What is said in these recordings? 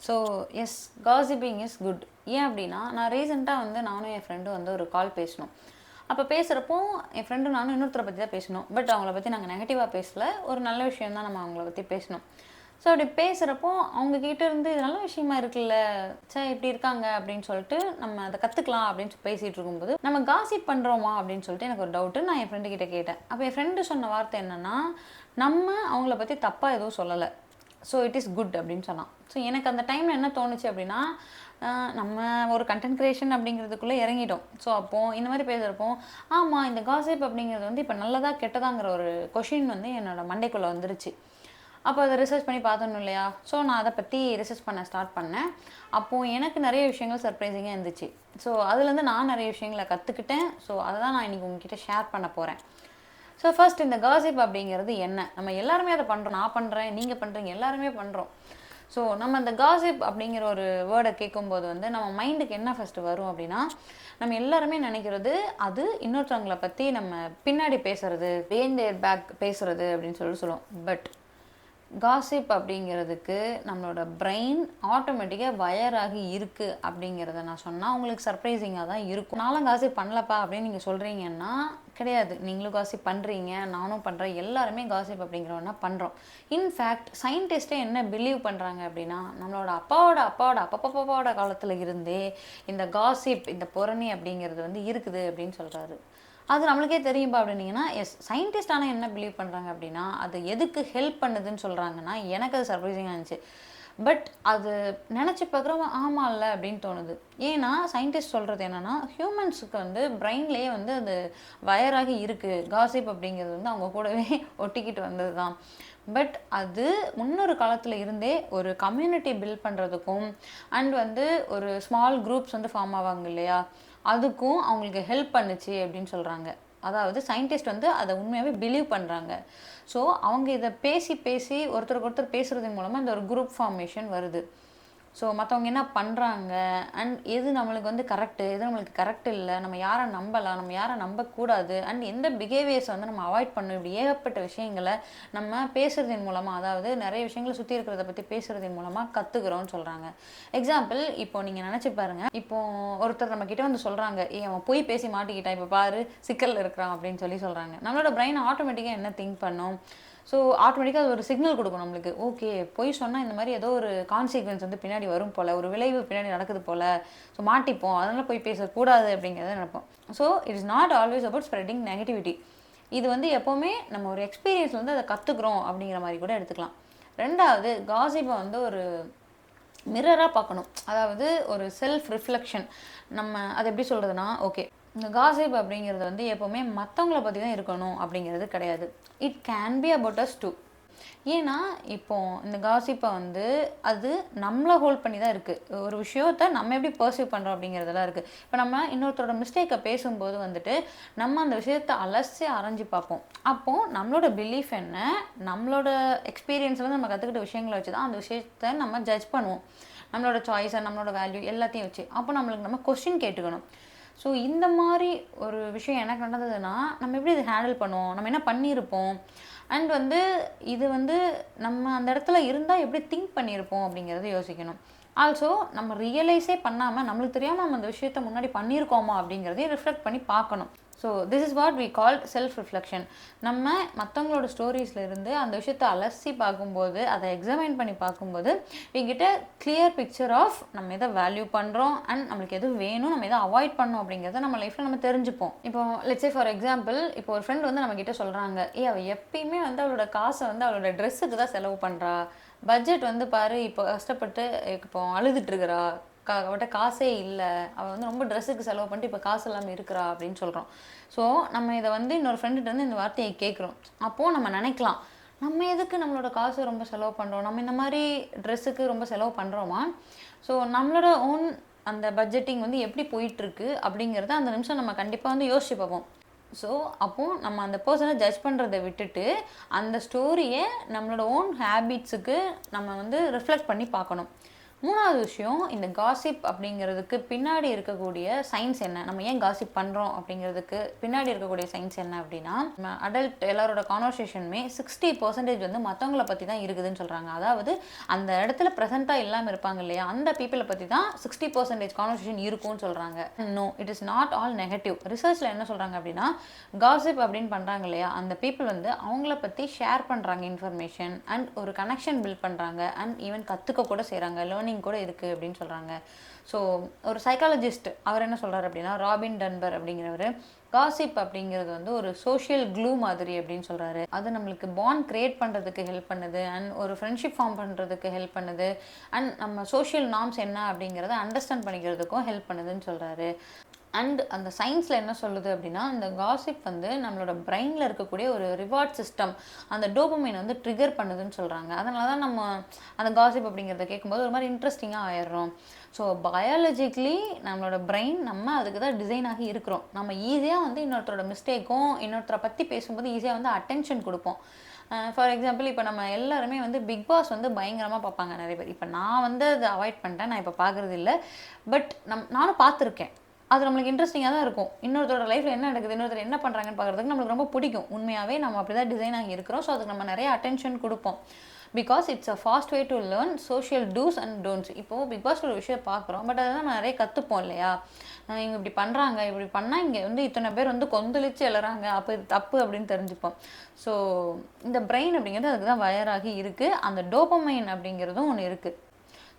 So yes, gossiping is good. ஏன் அப்படின்னா, நான் ரீசெண்டாக வந்து நானும் என் ஃப்ரெண்டும் வந்து ஒரு கால் பேசினோம். அப்போ பேசுகிறப்போ என் ஃப்ரெண்டும் நானும் இன்னொருத்தரை பற்றி தான் பேசினோம். பட் அவங்கள பற்றி நாங்கள் நெகட்டிவாக பேசல, ஒரு நல்ல விஷயம் தான் நம்ம அவங்கள பற்றி பேசினோம். ஸோ அப்படி பேசுகிறப்போ அவங்கக்கிட்ட இருந்து இது நல்ல விஷயமா இருக்குல்ல, சே இப்படி இருக்காங்க அப்படின்னு சொல்லிட்டு நம்ம அதை கற்றுக்கலாம் அப்படின்னு பேசிகிட்டு இருக்கும்போது நம்ம காசிப் பண்ணுறோமா அப்படின்னு சொல்லிட்டு எனக்கு ஒரு டவுட்டு. நான் என் ஃப்ரெண்டுக்கிட்ட கேட்டேன். அப்போ என் ஃப்ரெண்டு சொன்ன வார்த்தை என்னென்னா, நம்ம அவங்கள பற்றி தப்பாக எதுவும் சொல்லலை, ஸோ இட் இஸ் குட் அப்படின்னு சொன்னான். ஸோ எனக்கு அந்த டைமில் என்ன தோணுச்சு அப்படின்னா, நம்ம ஒரு கண்டென்ட் க்ரியேஷன் அப்படிங்கிறதுக்குள்ளே இறங்கிட்டோம். ஸோ அப்போது இந்த மாதிரி பேசுகிறப்போ, ஆமாம் இந்த காசிப் அப்படிங்கிறது வந்து இப்போ நல்லதா கெட்டதாங்கிற ஒரு கொஷின் வந்து என்னோடய மண்டைக்குள்ளே வந்துருச்சு. அப்போ அதை ரிசர்ச் பண்ணி பார்த்தணும் இல்லையா? ஸோ நான் அதை பற்றி ரிசர்ச் பண்ண ஸ்டார்ட் பண்ணேன். அப்போது எனக்கு நிறைய விஷயங்கள் சர்ப்ரைசிங்காக இருந்துச்சு. ஸோ அதுலேருந்து நான் நிறைய விஷயங்களை கற்றுக்கிட்டேன். ஸோ அதை தான் நான் இன்றைக்கி உங்ககிட்ட ஷேர் பண்ண போகிறேன். ஸோ ஃபர்ஸ்ட் இந்த காசிப் அப்படிங்கிறது என்ன? நம்ம எல்லாருமே அதை பண்ணுறோம். நான் பண்ணுறேன், நீங்கள் பண்ணுறீங்க, எல்லாருமே பண்ணுறோம். ஸோ நம்ம இந்த காசிப் அப்படிங்கிற ஒரு வேர்டை கேட்கும்போது வந்து நம்ம மைண்டுக்கு என்ன ஃபஸ்ட்டு வரும் அப்படின்னா, நம்ம எல்லாருமே நினைக்கிறது அது இன்னொருத்தவங்களை பற்றி நம்ம பின்னாடி பேசுறது, behind their பேக் பேசுறது அப்படின்னு சொல்லுவோம். பட் காசிப் அப்படிங்கிறதுக்கு நம்மளோட பிரெயின் ஆட்டோமேட்டிக்காக வயர் ஆகி இருக்குது அப்படிங்கிறத நான் சொன்னால் உங்களுக்கு சர்ப்ரைசிங்காக தான் இருக்கும். நானும் காசிப் பண்ணலப்பா அப்படின்னு நீங்கள் சொல்கிறீங்கன்னா கிடையாது. நீங்களும் காசிப் பண்ணுறீங்க, நானும் பண்ணுறேன், எல்லாருமே காசிப் அப்படிங்கிறவனா பண்ணுறோம். இன்ஃபேக்ட் சயின்டிஸ்ட்டே என்ன பிலீவ் பண்ணுறாங்க அப்படின்னா, நம்மளோட அப்பாவோட காலத்தில் இருந்தே இந்த காசிப், இந்த புரணி அப்படிங்கிறது வந்து இருக்குது அப்படின்னு சொல்கிறாரு. அது நம்மளுக்கே தெரியும்பா அப்படின்னீங்கன்னா, எஸ் சயின்டிஸ்ட் ஆனால் என்ன பிலீவ் பண்ணுறாங்க அப்படின்னா, அது எதுக்கு ஹெல்ப் பண்ணுதுன்னு சொல்கிறாங்கன்னா, எனக்கு அது சர்ப்ரைசிங்காக இருந்துச்சு. பட் அது நினச்சி பார்க்குறவங்க ஆமாம் இல்லை அப்படின்னு தோணுது. ஏன்னா சயின்டிஸ்ட் சொல்கிறது என்னென்னா, ஹியூமன்ஸுக்கு வந்து பிரெயின்லேயே வந்து அது வயராகி இருக்குது. காசிப் அப்படிங்கிறது வந்து அவங்க கூடவே ஒட்டிக்கிட்டு வந்தது தான். பட் அது முன்னொரு காலத்தில் இருந்தே ஒரு கம்யூனிட்டி பில்ட் பண்ணுறதுக்கும் அண்ட் வந்து ஒரு ஸ்மால் குரூப்ஸ் வந்து ஃபார்ம் ஆவாங்க இல்லையா, அதுக்கும் அவங்களுக்கு ஹெல்ப் பண்ணுச்சு அப்படின்னு சொல்கிறாங்க. அதாவது சயின்டிஸ்ட் வந்து அதை உண்மையாகவே பிலீவ் பண்ணுறாங்க. ஸோ அவங்க இதை பேசி ஒருத்தருக்கு ஒருத்தர் பேசுகிறதன் மூலமாக இந்த ஒரு குரூப் ஃபார்மேஷன் வருது. ஸோ மற்றவங்க என்ன பண்ணுறாங்க அண்ட் எது நம்மளுக்கு வந்து கரெக்டு, எது நம்மளுக்கு கரெக்ட் இல்லை, நம்ம யாரை நம்பலாம், நம்ம யாரை நம்பக்கூடாது அண்ட் எந்த பிஹேவியர்ஸை வந்து நம்ம அவாய்ட் பண்ணணும், இப்படி ஏகப்பட்ட விஷயங்களை நம்ம பேசுகிறதின் மூலமாக, அதாவது நிறைய விஷயங்களை சுற்றி இருக்கிறத பற்றி பேசுகிறதின் மூலமாக கற்றுக்குறோன்னு சொல்கிறாங்க. எக்ஸாம்பிள், இப்போ நீங்கள் நினச்சி பாருங்கள், இப்போ ஒருத்தர் நம்ம கிட்டே வந்து சொல்கிறாங்க, அவன் போய் பேசி மாட்டிக்கிட்டான், இப்போ பாரு சிக்கலில் இருக்கிறான் அப்படின்னு சொல்கிறாங்க. நம்மளோட பிரெயின் ஆட்டோமேட்டிக்காக என்ன திங்க் பண்ணும்? ஸோ ஆட்டோமேட்டிக்காக அது ஒரு சிக்னல் கொடுக்கும் நம்மளுக்கு. ஓகே, போய் சொன்னால் இந்த மாதிரி ஏதோ ஒரு கான்சிக்வன்ஸ் வந்து பின்னாடி வரும் போல், ஒரு விளைவு பின்னாடி நடக்குது போல், ஸோ மாட்டிப்போம், அதனால் போய் பேசக்கூடாது அப்படிங்கிறத நினைப்போம். So it is not always about spreading negativity. இது வந்து எப்போவுமே நம்ம ஒரு எக்ஸ்பீரியன்ஸ் வந்து அதை கற்றுக்குறோம் அப்படிங்கிற மாதிரி கூட எடுத்துக்கலாம். ரெண்டாவது, காசிப்பை வந்து ஒரு மிரராக பார்க்கணும். அதாவது ஒரு செல்ஃப் ரிஃப்ளெக்ஷன். நம்ம அதை எப்படி சொல்கிறதுனா, ஓகே இந்த காசிப் அப்படிங்கிறது வந்து எப்போவுமே மற்றவங்கள பற்றி தான் இருக்கணும் அப்படிங்கிறது கிடையாது. It can be about us too. ஏன்னா இப்போது இந்த காசிப்பை வந்து அது நம்மளை ஹோல்ட் பண்ணி தான் இருக்குது. ஒரு விஷயத்தை நம்ம எப்படி பர்சீவ் பண்ணுறோம் அப்படிங்கிறதெல்லாம் இருக்குது. இப்போ நம்ம இன்னொருத்தரோட மிஸ்டேக்கை பேசும்போது வந்துட்டு நம்ம அந்த விஷயத்தை அலசி அரைஞ்சி பார்ப்போம். அப்போது நம்மளோட பிலீஃப் என்ன, நம்மளோட எக்ஸ்பீரியன்ஸில் வந்து நம்ம கற்றுக்கிட்ட விஷயங்களை வச்சு தான் அந்த விஷயத்தை நம்ம ஜட்ஜ் பண்ணுவோம். நம்மளோட சாய்ஸை, நம்மளோட வேல்யூ எல்லாத்தையும் வச்சு. அப்போ நம்மளுக்கு நம்ம கொஸ்டின் கேட்டுக்கணும். ஸோ இந்த மாதிரி ஒரு விஷயம் எனக்கு நடந்ததுன்னா நம்ம எப்படி இதை ஹேண்டில் பண்ணுவோம், நம்ம என்ன பண்ணியிருப்போம் அண்ட் வந்து இது வந்து நம்ம அந்த இடத்துல இருந்தால் எப்படி திங்க் பண்ணியிருப்போம் அப்படிங்கிறத யோசிக்கணும். ஆல்சோ நம்ம ரியலைஸே பண்ணாமல் நம்மளுக்கு தெரியாமல் நம்ம அந்த விஷயத்த முன்னாடி பண்ணியிருக்கோமா அப்படிங்கிறதையும் ரிஃப்ளெக்ட் பண்ணி பார்க்கணும். So this is what we call self reflection. நம்ம மற்றவங்களோட ஸ்டோரிஸில் இருந்து அந்த விஷயத்தை அலசி பார்க்கும்போது, அதை எக்ஸாமைன் பண்ணி பார்க்கும்போது we get a clear picture of நம்ம எதை வேல்யூ பண்ணுறோம் அண்ட் நம்மளுக்கு எது வேணும், நம்ம எதை அவாய்ட் பண்ணணும் அப்படிங்கிறத நம்ம லைஃப்பில் நம்ம தெரிஞ்சுப்போம். இப்போ லெட்ஸ் சே ஃபார் எக்ஸாம்பிள், இப்போ ஒரு ஃப்ரெண்ட் வந்து நம்ம கிட்ட சொல்கிறாங்க, அவள் எப்பயுமே வந்து அவளோட காசை வந்து அவளோட ட்ரெஸ்ஸுக்கு தான் செலவு பண்ணுறா, பட்ஜெட் வந்து பாரு இப்போ கஷ்டப்பட்டு இப்போ அழுதுட்டுருக்கிறா, அவட்ட காசே இல்லை, அவள் வந்து ரொம்ப ட்ரெஸ்ஸுக்கு செலவு பண்ணிட்டு இப்போ காசு இல்லாமல் இருக்கிறா அப்படின்னு சொல்கிறோம். ஸோ நம்ம இதை வந்து இன்னொரு ஃப்ரெண்டுகிட்ட வந்து இந்த வார்த்தையை கேட்குறோம். அப்போது நம்ம நினைக்கலாம், நம்ம எதுக்கு நம்மளோட காசு ரொம்ப செலவு பண்ணுறோம், நம்ம இந்த மாதிரி ட்ரெஸ்ஸுக்கு ரொம்ப செலவு பண்ணுறோமா, ஸோ நம்மளோட ஓன் அந்த பட்ஜெட்டிங் வந்து எப்படி போயிட்டுருக்கு அப்படிங்கிறத அந்த நிமிஷம் நம்ம கண்டிப்பாக வந்து யோசிச்சு பார்ப்போம். ஸோ அப்போது நம்ம அந்த பர்சனை ஜட்ஜ் பண்ணுறதை விட்டுட்டு அந்த ஸ்டோரியை நம்மளோட ஓன் ஹேபிட்ஸுக்கு நம்ம வந்து ரிஃப்ளெக்ட் பண்ணி பார்க்கணும். மூணாவது விஷயம், இந்த காசிப் அப்படிங்கிறதுக்கு பின்னாடி இருக்கக்கூடிய சயின்ஸ் என்ன, நம்ம ஏன் காசிப் பண்ணுறோம் அப்படிங்கிறதுக்கு பின்னாடி இருக்கக்கூடிய சயின்ஸ் என்ன அப்படின்னா, அடல்ட் எல்லாரோட கான்வர்சேஷனுமே 60% வந்து மற்றவங்களை பற்றி தான் இருக்குதுன்னு சொல்கிறாங்க. அதாவது அந்த இடத்துல ப்ரெசென்ட்டாக இல்லாமல் இருப்பாங்க இல்லையா, அந்த பீப்புளை பற்றி தான் 60% கான்வர்சேஷன் இருக்கும்னு சொல்கிறாங்க. No, it is not all negative. ரிசர்ச்சில் என்ன சொல்கிறாங்க அப்படின்னா, காசிப் அப்படின்னு பண்ணுறாங்க இல்லையா, அந்த பீப்புள் வந்து அவங்கள பற்றி ஷேர் பண்ணுறாங்க இன்ஃபர்மேஷன் அண்ட் ஒரு கனெக்ஷன் பில்ட் பண்ணுறாங்க அண்ட் ஈவன் கற்றுக்க கூட செய்கிறாங்க, லேர்னிங் கூட இருக்குது அப்படின்னு சொல்கிறாங்க. ஸோ ஒரு சைக்காலஜிஸ்ட் அவர் என்ன சொல்கிறார் அப்படின்னா, ராபின் டன்பர் அப்படிங்கிறவர், காசிப் அப்படிங்கிறது வந்து ஒரு சோஷியல் க்ளூ மாதிரி அப்படின்னு சொல்கிறாரு. அது நம்மளுக்கு பாண்ட் கிரியேட் பண்ணுறதுக்கு ஹெல்ப் பண்ணுது அண்ட் ஒரு ஃப்ரெண்ட்ஷிப் ஃபார்ம் பண்ணுறதுக்கு ஹெல்ப் பண்ணுது அண்ட் நம்ம சோஷியல் நார்ம்ஸ் என்ன அப்படிங்கிறத அண்டர்ஸ்டாண்ட் பண்ணிக்கிறதுக்கும் ஹெல்ப் பண்ணுதுன்னு சொல்கிறாரு. அண்ட் அந்த சயின்ஸில் என்ன சொல்லுது அப்படின்னா, இந்த காசிப் வந்து நம்மளோட பிரெயினில் இருக்கக்கூடிய ஒரு ரிவார்ட் சிஸ்டம், அந்த டோபமைன் வந்து ட்ரிகர் பண்ணுதுன்னு சொல்கிறாங்க. அதனால தான் நம்ம அந்த காசிப் அப்படிங்கிறத கேட்கும்போது ஒரு மாதிரி இன்ட்ரெஸ்டிங்காக ஆயிடுறோம். ஸோ பயாலஜிக்கலி நம்மளோட பிரெயின் நம்ம அதுக்கு தான் டிசைன் ஆகி இருக்கிறோம். நம்ம ஈஸியாக வந்து இன்னொருத்தரோட மிஸ்டேக்கும் இன்னொருத்தரை பற்றி பேசும்போது ஈஸியாக வந்து அட்டென்ஷன் கொடுப்போம். ஃபார் எக்ஸாம்பிள், இப்போ நம்ம எல்லாருமே வந்து பிக் பாஸ் வந்து பயங்கரமாக பார்ப்பாங்க நிறைய பேர். இப்போ நான் வந்து அதை அவாய்ட் பண்ணிட்டேன், நான் இப்போ பார்க்குறது இல்லை. பட் நானும் பார்த்துருக்கேன். அது நம்மளுக்கு இன்ட்ரெஸ்டிங்காக தான் இருக்கும். இன்னொருத்தரோட லைஃப்பில் என்ன நடக்குது, இன்னொருத்தர் என்ன பண்ணுறாங்கன்னு பார்க்குறதுக்கு நம்மளுக்கு ரொம்ப பிடிக்கும். உண்மையாகவே நம்ம அப்படி தான் டிசைன் ஆகி இருக்கிறோம். ஸோ அதுக்கு நம்ம நிறைய அட்டென்ஷன் கொடுப்போம். Because it's a fast way to learn social do's and don'ts. இப்போது பிக் பாஸ் ஒரு விஷயம் பார்க்குறோம், பட் அதை நம்ம நிறைய கற்றுப்போம் இல்லையா. இவங்க இப்படி பண்ணுறாங்க, இப்படி பண்ணால் இங்கே வந்து இத்தனை பேர் வந்து கொந்தளிச்சு எழுறாங்க, அப்போ இது தப்பு அப்படின்னு தெரிஞ்சுப்போம். ஸோ இந்த பிரெயின் அப்படிங்கிறது அதுக்கு தான் வயராகி இருக்குது. அந்த டோபமைன் அப்படிங்கிறதும் ஒன்று இருக்குது.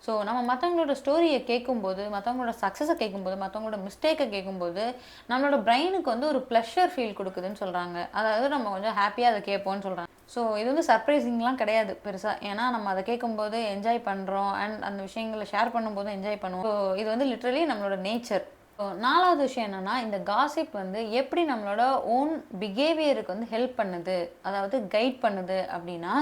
ஸோ நம்ம மற்றவங்களோட ஸ்டோரியை கேட்கும்போது, மற்றவங்களோட சக்ஸஸை கேட்கும்போது, மற்றவங்களோட மிஸ்டேக்கை கேட்கும்போது நம்மளோட பிரெயினுக்கு வந்து ஒரு ப்ளஷர் ஃபீல் கொடுக்குதுன்னு சொல்கிறாங்க. அதாவது நம்ம கொஞ்சம் ஹாப்பியாக அதை கேட்போம்னு சொல்கிறாங்க. ஸோ இது வந்து சர்ப்ரைசிங்லாம் கிடையாது பெருசாக. ஏன்னா நம்ம அதை கேட்கும்போது என்ஜாய் பண்ணுறோம் அண்ட் அந்த விஷயங்களை ஷேர் பண்ணும்போது என்ஜாய் பண்ணுவோம். ஸோ இது வந்து லிட்ரலி நம்மளோட நேச்சர். நாலாவது விஷயம் என்னென்னா, இந்த காசிப் வந்து எப்படி நம்மளோட ஓன் பிஹேவியருக்கு வந்து ஹெல்ப் பண்ணுது, அதாவது கைட் பண்ணுது அப்படின்னா,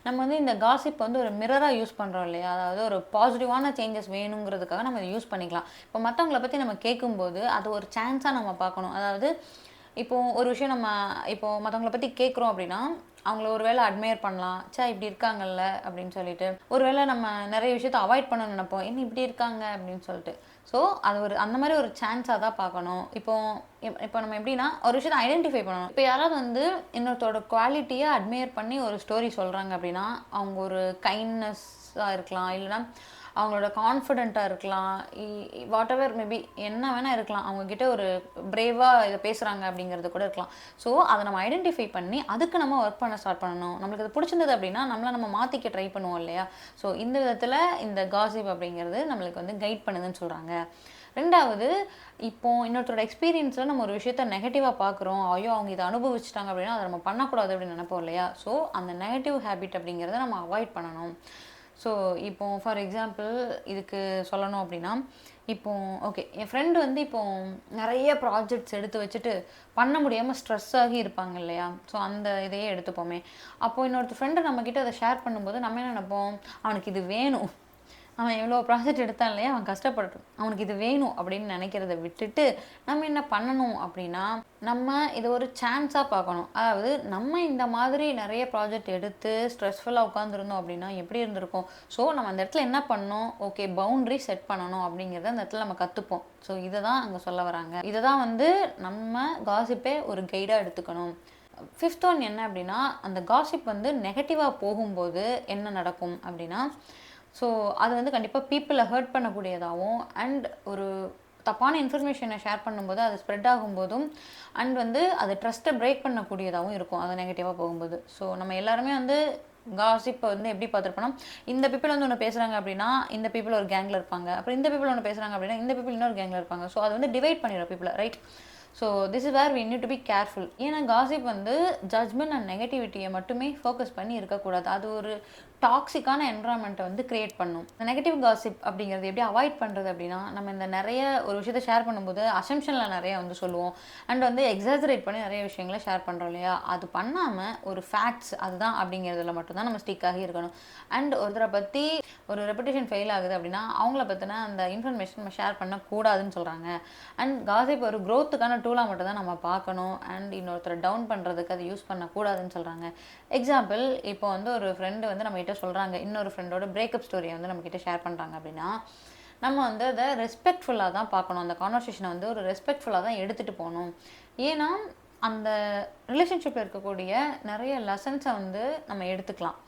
நம்ம வந்து இந்த காசிப் வந்து ஒரு மிரராக யூஸ் பண்ணுறோம் இல்லையா. அதாவது ஒரு பாசிட்டிவான சேஞ்சஸ் வேணுங்கிறதுக்காக நம்ம இதை யூஸ் பண்ணிக்கலாம். இப்போ மற்றவங்கள பற்றி நம்ம கேட்கும்போது அது ஒரு சான்ஸாக நம்ம பார்க்கணும். அதாவது இப்போது ஒரு விஷயம் நம்ம இப்போது மற்றவங்கள பற்றி கேட்குறோம் அப்படின்னா, அவங்கள ஒரு வேளை அட்மையர் பண்ணலாம், இப்படி இருக்காங்கல்ல அப்படின்னு சொல்லிட்டு. ஒரு வேளை நம்ம நிறைய விஷயத்தை அவாய்ட் பண்ண நினைப்போம், என்ன இப்படி இருக்காங்க அப்படின்னு சொல்லிட்டு. ஸோ அது ஒரு அந்த மாதிரி ஒரு சான்ஸாக தான் பார்க்கணும். இப்போ நம்ம எப்படின்னா ஒரு விஷயத்தை ஐடென்டிஃபை பண்ணணும். இப்போ யாராவது வந்து இன்னொருத்தோட குவாலிட்டியை அட்மையர் பண்ணி ஒரு ஸ்டோரி சொல்கிறாங்க அப்படின்னா, அவங்க ஒரு கைண்ட்னஸ்ஸாக இருக்கலாம், இல்லைனா அவங்களோட கான்ஃபிடென்ட்டாக இருக்கலாம், வாட் எவர் மேபி என்ன வேணால் இருக்கலாம். அவங்கக்கிட்ட ஒரு பிரேவாக இதை பேசுகிறாங்க அப்படிங்கிறது கூட இருக்கலாம். ஸோ அதை நம்ம ஐடென்டிஃபை பண்ணி அதுக்கு நம்ம ஒர்க் பண்ண ஸ்டார்ட் பண்ணணும். நம்மளுக்கு அது பிடிச்சிருந்தது அப்படின்னா நம்ம மாற்றிக்க ட்ரை பண்ணுவோம் இல்லையா. ஸோ இந்த விதத்தில் இந்த காசிப் அப்படிங்கிறது நம்மளுக்கு வந்து கைட் பண்ணுதுன்னு சொல்கிறாங்க. ரெண்டாவது, இப்போ இன்னொருத்தரோட எக்ஸ்பீரியன்ஸில் நம்ம ஒரு விஷயத்த நெகட்டிவாக பார்க்குறோம், ஐயோ அவங்க இதை அனுபவிச்சிட்டாங்க அப்படின்னா அதை நம்ம பண்ணக்கூடாது அப்படின்னு நினைப்போம் இல்லையா. ஸோ அந்த நெகட்டிவ் ஹேபிட் அப்படிங்கிறத நம்ம அவாய்ட் பண்ணணும். ஸோ இப்போ ஃபார் எக்ஸாம்பிள் இதுக்கு சொல்லணும் அப்படின்னா, இப்போ ஓகே, என் ஃப்ரெண்டு வந்து இப்போது நிறைய ப்ராஜெக்ட்ஸ் எடுத்து வச்சுட்டு பண்ண முடியாமல் ஸ்ட்ரெஸ் ஆகி இருப்பாங்க இல்லையா. ஸோ அந்த இதையே எடுத்துப்போமே. அப்போது இன்னொருத்தர் ஃப்ரெண்டு நம்மக்கிட்ட அதை ஷேர் பண்ணும்போது நம்ம என்ன நினைப்போம், அவனுக்கு இது வேணும், அவன் எவ்வளோ ப்ராஜெக்ட் எடுத்தான் இல்லையா, அவன் கஷ்டப்படட்டும், அவனுக்கு இது வேணும் அப்படின்னு நினைக்கிறத விட்டுட்டு நம்ம என்ன பண்ணணும் அப்படின்னா, நம்ம இதை ஒரு சான்ஸாக பார்க்கணும். அதாவது நம்ம இந்த மாதிரி நிறைய ப்ராஜெக்ட் எடுத்து ஸ்ட்ரெஸ்ஃபுல்லாக உட்காந்துருந்தோம் அப்படின்னா எப்படி இருந்திருக்கும். ஸோ நம்ம அந்த இடத்துல என்ன பண்ணணும், ஓகே பவுண்ட்ரி செட் பண்ணணும் அப்படிங்கிறத அந்த இடத்துல நம்ம கற்றுப்போம். ஸோ இதை தான் அங்கே சொல்ல வராங்க. இதை தான் வந்து நம்ம காசிப்பே ஒரு கைடாக எடுத்துக்கணும். ஃபிஃப்த் ஒன் என்ன அப்படின்னா, அந்த காசிப் வந்து நெகட்டிவாக போகும்போது என்ன நடக்கும் அப்படின்னா, ஸோ அது வந்து கண்டிப்பாக பீப்புளை ஹர்ட் பண்ணக்கூடியதாகவும் அண்ட் ஒரு தப்பான இன்ஃபர்மேஷனை ஷேர் பண்ணும்போது அது ஸ்ப்ரெட் ஆகும்போதும் அண்ட் வந்து அது ட்ரஸ்ட்டை பிரேக் பண்ணக்கூடியதாகவும் இருக்கும் அது நெகட்டிவாக போகும்போது. ஸோ நம்ம எல்லாருமே வந்து காசிப்பை வந்து எப்படி பார்த்துருப்போம்னா, இந்த பீப்புள் வந்து ஒன்று பேசுகிறாங்க அப்படின்னா இந்த பீப்புள் ஒரு கேங்கில் இருப்பாங்க, அப்புறம் இந்த பீப்புள் ஒன்று பேசுகிறாங்க அப்படின்னா இந்த பீப்புள் இன்னொரு கேங்கில் இருப்பாங்க. ஸோ அது வந்து டிவைட் பண்ணிடுற பீப்புளை, right. So this is where we need to be careful. ஏன்னா காசிப் வந்து ஜட்ஜ்மெண்ட் அண்ட் நெகட்டிவிட்டியை மட்டுமே ஃபோக்கஸ் பண்ணி இருக்கக்கூடாது. அது ஒரு டாக்ஸிக்கான என்வரான்மெண்ட்டை வந்து கிரியேட் பண்ணும். இந்த நெகட்டிவ் காசிப் அப்படிங்கிறது எப்படி அவாய்ட் பண்ணுறது அப்படின்னா, நம்ம இந்த நிறைய ஒரு விஷயத்தை ஷேர் பண்ணும்போது அசம்ஷனில் நிறைய வந்து சொல்லுவோம் அண்ட் வந்து எக்ஸாஜரேட் பண்ணி நிறைய விஷயங்களை ஷேர் பண்ணுறோம் இல்லையா. அது பண்ணாமல் ஒரு ஃபேக்ட்ஸ் அதுதான் அப்படிங்கிறதுல மட்டும்தான் நம்ம ஸ்டிக் ஆகி இருக்கணும். அண்ட் ஒருத்தரை பற்றி ஒரு ரெப்புடேஷன் ஃபெயில் ஆகுது அப்படின்னா அவங்கள பற்றின அந்த இன்ஃபர்மேஷன் நம்ம ஷேர் பண்ணக்கூடாதுன்னு சொல்கிறாங்க. அண்ட் காசிப் ஒரு க்ரோத்துக்கான டூலாக மட்டும் தான் நம்ம பார்க்கணும் அண்ட் இன்னொருத்தரை டவுன் பண்ணுறதுக்கு அதை யூஸ் பண்ணக்கூடாதுன்னு சொல்கிறாங்க. எக்ஸாம்பிள், இப்போ வந்து ஒரு ஃப்ரெண்டு வந்து நம்ம நம்மகிட்ட சொல்கிறாங்க, இன்னொரு ஃப்ரெண்டோட பிரேக்கப் ஸ்டோரியை வந்து நம்மக்கிட்ட ஷேர் பண்ணுறாங்க அப்படின்னா, நம்ம வந்து அதை ரெஸ்பெக்ட்ஃபுல்லாக தான் பார்க்கணும். அந்த கான்வர்சேஷனை வந்து ஒரு ரெஸ்பெக்ட்ஃபுல்லாக தான் எடுத்துகிட்டு போகணும். ஏன்னா அந்த ரிலேஷன்ஷிப்பில் இருக்கக்கூடிய நிறைய லெசன்ஸை வந்து நம்ம எடுத்துக்கலாம்.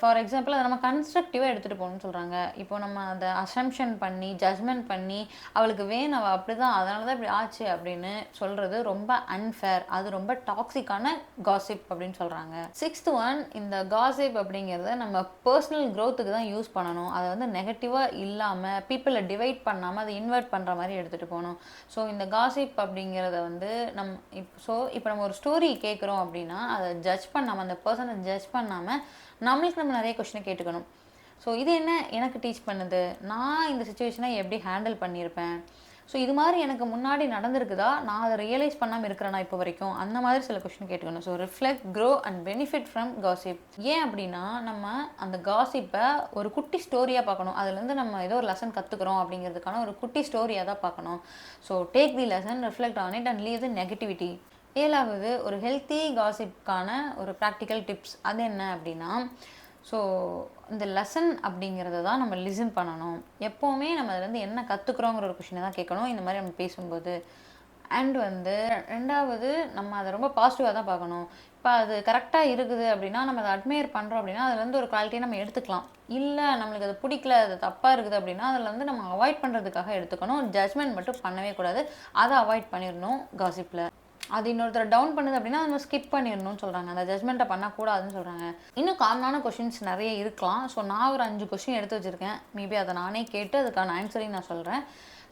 ஃபார் எக்ஸாம்பிள் அதை நம்ம கன்ஸ்ட்ரக்டிவாக எடுத்துகிட்டு போகணும்னு சொல்கிறாங்க. இப்போ நம்ம அதை அசம்ஷன் பண்ணி ஜட்ஜ்மெண்ட் பண்ணி அவளுக்கு வேணும் அவள் அப்படி தான் அதனால தான் இப்படி ஆச்சு அப்படின்னு சொல்கிறது ரொம்ப அன்ஃபேர். அது ரொம்ப டாக்ஸிக்கான காசிப் அப்படின்னு சொல்கிறாங்க. 6th ஒன், இந்த காசிப் அப்படிங்கிறத நம்ம பர்சனல் க்ரோத்துக்கு தான் யூஸ் பண்ணணும். அதை வந்து நெகட்டிவாக இல்லாமல் பீப்புளை டிவைட் பண்ணாமல் அதை இன்வெர்ட் பண்ணுற மாதிரி எடுத்துகிட்டு போகணும். ஸோ இந்த காசிப் அப்படிங்கிறத வந்து இப்போ நம்ம ஒரு ஸ்டோரி கேட்குறோம் அப்படின்னா அதை ஜட்ஜ் பண்ணாமல், அந்த பர்சனை ஜட்ஜ் பண்ணாமல் நம்மளுக்கு நம்ம நிறைய கொஸ்டினை கேட்டுக்கணும். ஸோ இது என்ன எனக்கு டீச் பண்ணுது, நான் இந்த சுச்சுவேஷனை எப்படி ஹேண்டில் பண்ணியிருப்பேன், ஸோ இது மாதிரி எனக்கு முன்னாடி நடந்திருக்குதா, நான் அதை ரியலைஸ் பண்ணாமல் இருக்கிறேன்னா இப்போ வரைக்கும், அந்த மாதிரி சில கொஸ்டின் கேட்டுக்கணும். So reflect, grow and benefit from gossip. ஏன் அப்படின்னா நம்ம அந்த காசிப்பை ஒரு குட்டி ஸ்டோரியாக பார்க்கணும். அதுலேருந்து நம்ம ஏதோ ஒரு லெசன் கற்றுக்குறோம் அப்படிங்கிறதுக்கான ஒரு குட்டி ஸ்டோரியாக தான் பார்க்கணும். So take the lesson, reflect on it and leave the negativity. 7வது, ஒரு ஹெல்த்தி காசிப்கான ஒரு ப்ராக்டிக்கல் டிப்ஸ். அது என்ன அப்படின்னா, ஸோ இந்த லெசன் அப்படிங்கிறத தான் நம்ம லிசன் பண்ணணும். எப்போவுமே நம்ம அதுலேருந்து என்ன கற்றுக்குறோங்கிற ஒரு கொஷினை தான் கேட்கணும் இந்த மாதிரி நம்ம பேசும்போது. அண்ட் வந்து 2வது, நம்ம அதை ரொம்ப பாசிட்டிவாக தான் பார்க்கணும். இப்போ அது கரெக்டாக இருக்குது அப்படின்னா நம்ம அதை அட்மையர் பண்ணுறோம் அப்படின்னா அதுலேருந்து ஒரு குவாலிட்டியை நம்ம எடுத்துக்கலாம். இல்லை நம்மளுக்கு அது பிடிக்கல, அது தப்பாக இருக்குது அப்படின்னா அதில் வந்து நம்ம அவாய்ட் பண்ணுறதுக்காக எடுத்துக்கணும். ஜட்ஜ்மெண்ட் மட்டும் பண்ணவே கூடாது, அதை அவாய்ட் பண்ணிடணும் காசிப்பில். அது இன்னொருத்தர் டவுன் பண்ணுது அப்படின்னா நம்ம ஸ்கிப் பண்ணிடணும்னு சொல்கிறாங்க. அந்த ஜட்மெண்ட்டை பண்ணக்கூடாதுன்னு சொல்கிறாங்க. இன்னும் காமனான கொஷின்ஸ் நிறைய இருக்கலாம். ஸோ நான் ஒரு 5 கொஷின் எடுத்து வச்சுருக்கேன். மேபி அதை நானே கேட்டு அதுக்கான ஆன்சரையும் நான் சொல்கிறேன்.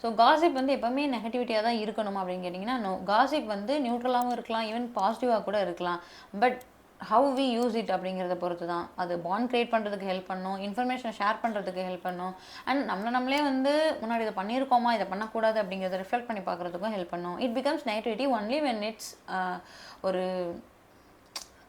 ஸோ காசிப் வந்து எப்போவுமே நெகட்டிவிட்டியாக தான் இருக்கணுமா அப்படின்னு கேட்டிங்கன்னா, நோ. காசிப் வந்து நியூட்ரலாகவும் இருக்கலாம், ஈவன் பாசிட்டிவாக கூட இருக்கலாம். But how we use it அப்படிங்கிறத பொறுத்து தான். அது பாண்ட் க்ரியேட் பண்ணுறதுக்கு ஹெல்ப் பண்ணும், இன்ஃபர்மேஷனை ஷேர் பண்ணுறதுக்கு ஹெல்ப் பண்ணும், அண்ட் நம்மளே வந்து முன்னாடி இதை பண்ணியிருக்கோமா, இதை பண்ணக்கூடாது அப்படிங்கிறத ரிஃப்ளெக்ட் பண்ணி பார்க்குறதுக்கும் ஹெல்ப் பண்ணும். It becomes negativity only when it's ஒரு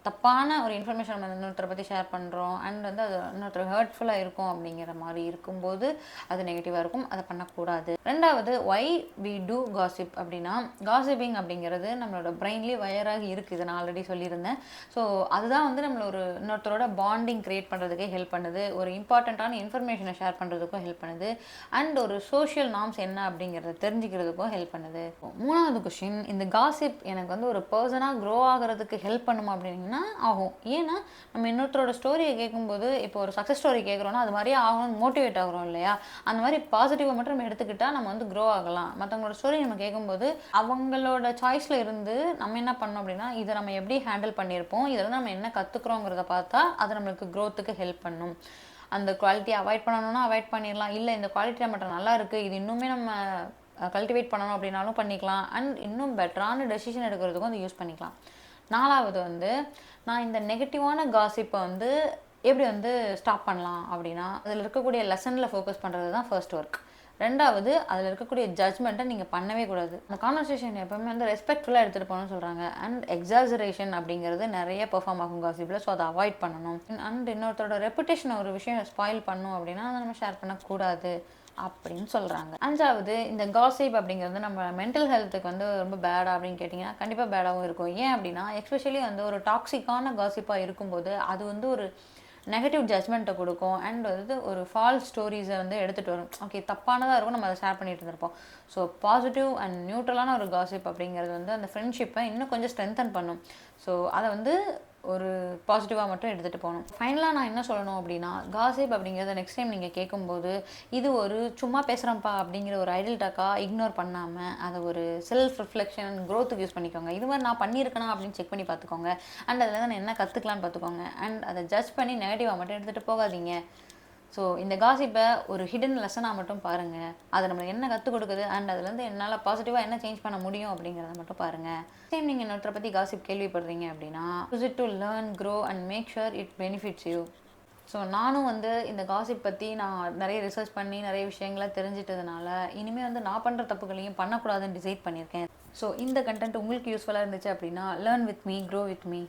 தப்பான ஒரு இன்ஃபர்மேஷன் நம்ம இன்னொருத்தரை பற்றி ஷேர் பண்ணுறோம் அண்ட் வந்து அது இன்னொருத்தர் ஹர்ட்ஃபுல்லாக இருக்கும் அப்படிங்கிற மாதிரி இருக்கும்போது அது நெகட்டிவாக இருக்கும். அதை பண்ணக்கூடாது. 2வது, ஒய் வி டூ காசிப் அப்படின்னா, காசிப்பிங் அப்படிங்கிறது நம்மளோட பிரெயின்லேயே வயராகி இருக்குது. இதை நான் ஆல்ரெடி சொல்லியிருந்தேன். ஸோ அதுதான் வந்து நம்மள ஒரு இன்னொருத்தரோட பாண்டிங் க்ரியேட் பண்ணுறதுக்கே ஹெல்ப் பண்ணுது, ஒரு இம்பார்ட்டண்ட்டான இன்ஃபர்மேஷனை ஷேர் பண்ணுறதுக்கும் ஹெல்ப் பண்ணுது, அண்ட் ஒரு சோஷியல் நார்ம்ஸ் என்ன அப்படிங்கிறத தெரிஞ்சுக்கிறதுக்கும் ஹெல்ப் பண்ணுது. 3வது கொஷின், இந்த காசிப் எனக்கு வந்து ஒரு பர்சனாக க்ரோ ஆகிறதுக்கு ஹெல்ப் பண்ணுமா அப்படின்னா ஆகும். ஏன்னா நம்ம இன்னொருத்தரோட ஸ்டோரியை கேட்கும்போது, இப்போ ஒரு சக்ஸஸ் ஸ்டோரி கேட்குறோன்னா அது மாதிரியே ஆகணும்னு மோட்டிவேட் ஆகிறோம் இல்லையா? அந்த மாதிரி பாசிட்டிவாக மட்டும் நம்ம எடுத்துக்கிட்டால் நம்ம வந்து க்ரோ ஆகலாம். மற்றவங்களோட ஸ்டோரி நம்ம கேட்கும்போது அவங்களோட சாய்ஸில் இருந்து நம்ம என்ன பண்ணோம் அப்படின்னா, இதை நம்ம எப்படி ஹேண்டில் பண்ணியிருப்போம், இதில் நம்ம என்ன கற்றுக்குறோங்கிறத பார்த்தா அது நம்மளுக்கு க்ரோத்துக்கு ஹெல்ப் பண்ணும். அந்த குவாலிட்டியை அவாய்ட் பண்ணணும்னா அவாய்ட் பண்ணிடலாம். இல்லை இந்த குவாலிட்டி நம்மகிட்ட நல்லா இருக்குது, இது இன்னுமே நம்ம கல்டிவேட் பண்ணணும் அப்படின்னாலும் பண்ணிக்கலாம். அண்ட் இன்னும் பெட்டரான டெசிஷன் எடுக்கிறதுக்கும் அதை யூஸ் பண்ணிக்கலாம். 4வது வந்து, நான் இந்த நெகட்டிவான காசிப்பை வந்து எப்படி வந்து ஸ்டாப் பண்ணலாம் அப்படின்னா, அதில் இருக்கக்கூடிய லெசனில் ஃபோக்கஸ் பண்ணுறது தான் ஃபர்ஸ்ட் ஒர்க். 2வது, அதில் இருக்கக்கூடிய ஜட்ஜ்மெண்ட்டை நீங்கள் பண்ணவே கூடாது. அந்த கான்வர்சேஷன் எப்போவுமே வந்து ரெஸ்பெக்ட்ஃபுல்லாக எடுத்துகிட்டு போகணும்னு சொல்கிறாங்க. அண்ட் எக்ஸாஜரேஷன் அப்படிங்கிறது நிறைய பெர்ஃபார்ம் ஆகும் காசிப்பில். ஸோ அதை அவாய்ட் பண்ணணும். அண்ட் இன்னொருத்தரோட ரெப்புடேஷனை ஒரு விஷயம் ஸ்பாயில் பண்ணும் அப்படின்னா அதை நம்ம ஷேர் பண்ணக்கூடாது அப்படின்னு சொல்கிறாங்க. 5வது, இந்த காசிப் அப்படிங்கிறது நம்ம மென்டல் ஹெல்த்துக்கு வந்து ரொம்ப பேடா அப்படின்னு கேட்டிங்கன்னா கண்டிப்பாக பேடாகவும் இருக்கும். ஏன் அப்படின்னா, எஸ்பெஷலி வந்து ஒரு டாக்ஸிக்கான காசிப்பாக இருக்கும்போது அது வந்து ஒரு நெகட்டிவ் ஜட்ஜ்மெண்ட்டை கொடுக்கும் அண்ட் வந்து ஒரு ஃபால்ஸ் ஸ்டோரிஸை வந்து எடுத்துகிட்டு வரும். ஓகே, தப்பானதாக இருக்கும், நம்ம அதை ஷேர் பண்ணிட்டு இருந்திருப்போம். ஸோ பாசிட்டிவ் அண்ட் நியூட்ரலான ஒரு காசிப் அப்படிங்கிறது வந்து அந்த ஃப்ரெண்ட்ஷிப்பை இன்னும் கொஞ்சம் ஸ்ட்ரென்தன் பண்ணும். ஸோ அதை வந்து ஒரு பாசிட்டிவாக மட்டும் எடுத்துகிட்டு போகணும். ஃபைனலாக நான் என்ன சொல்லணும் அப்படின்னா, காசிப் அப்படிங்கிறத நெக்ஸ்ட் டைம் நீங்கள் கேட்கும்போது இது ஒரு சும்மா பேசுகிறோம்ப்பா அப்படிங்கிற ஒரு ஐடியல் டாக்காக இக்னோர் பண்ணாமல் அதை ஒரு செல்ஃப் ரிஃப்ளெக்ஷன் க்ரோத்துக்கு யூஸ் பண்ணிக்கோங்க. இது மாதிரி நான் பண்ணியிருக்கேனா அப்படின்னு செக் பண்ணி பார்த்துக்கோங்க. அண்ட் அதில் நான் என்ன கற்றுக்கலான்னு பார்த்துக்கோங்க. அண்ட் அதை ஜட்ஜ் பண்ணி நெகட்டிவாக மட்டும் எடுத்துகிட்டு போகாதீங்க. ஸோ இந்த காசிப்பை ஒரு ஹிடன் லெசனாக மட்டும் பாருங்கள். அதை நம்மளுக்கு என்ன கற்றுக் கொடுக்குது அண்ட் அதுலேருந்து என்னால் பாசிட்டிவாக என்ன சேஞ்ச் பண்ண முடியும் அப்படிங்கிறத மட்டும் பாருங்கள். சேம் நீங்கள் இன்னொருத்தரை பற்றி காசிப் கேள்விப்படுறீங்க அப்படின்னா, use it to learn, grow and make sure it benefits you. So நானும் வந்து இந்த காசிப் பற்றி நான் நிறைய ரிசர்ச் பண்ணி நிறைய விஷயங்களை தெரிஞ்சிட்டதுனால இனிமேல் வந்து நான் பண்ணுற தப்புகளையும் பண்ணக்கூடாதுன்னு டிசைட் பண்ணியிருக்கேன். ஸோ இந்த கண்டென்ட் உங்களுக்கு யூஸ்ஃபுல்லாக இருந்துச்சு அப்படின்னா, learn with me, grow with me.